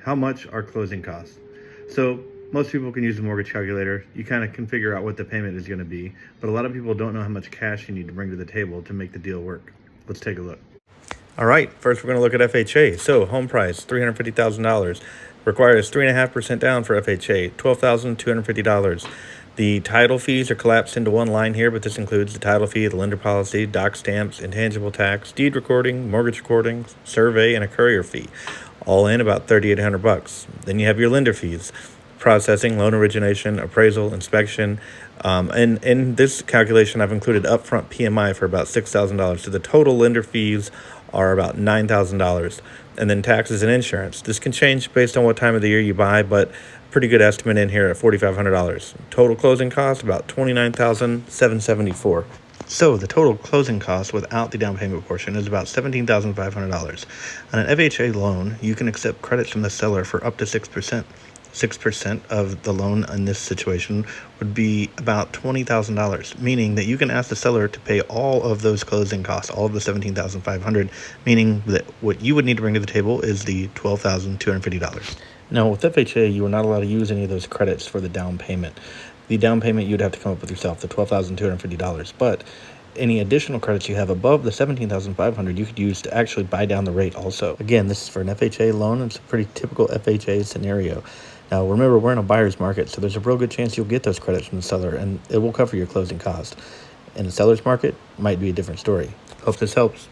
How much are closing costs? So most people can use a mortgage calculator. You kind of can figure out what the payment is going to be, but a lot of people don't know how much cash you need to bring to the table to make the deal work. Let's take a look. All right, first we're going to look at FHA. So home price, $350,000. Requires 3.5% down for FHA, $12,250. The title fees are collapsed into one line here, but this includes the title fee, the lender policy, doc stamps, intangible tax, deed recording, mortgage recording, survey, and a courier fee. All in about $3,800. Then you have your lender fees, processing, loan origination, appraisal, inspection. And in this calculation, I've included upfront PMI for about $6,000. So the total lender fees are about $9,000. And then taxes and insurance. This can change based on what time of the year you buy, but pretty good estimate in here at $4,500. Total closing cost about $29,774. So the total closing cost without the down payment portion is about $17,500. On an FHA loan, you can accept credits from the seller for up to 6%. 6% of the loan in this situation would be about $20,000, meaning that you can ask the seller to pay all of those closing costs, all of the $17,500, meaning that what you would need to bring to the table is the $12,250. Now, with FHA, you are not allowed to use any of those credits for the down payment. The down payment you'd have to come up with yourself, the $12,250. But any additional credits you have above the $17,500, you could use to actually buy down the rate also. Again, this is for an FHA loan. It's a pretty typical FHA scenario. Now, remember, we're in a buyer's market, so there's a real good chance you'll get those credits from the seller, and it will cover your closing cost. In the seller's market, might be a different story. Hope this helps.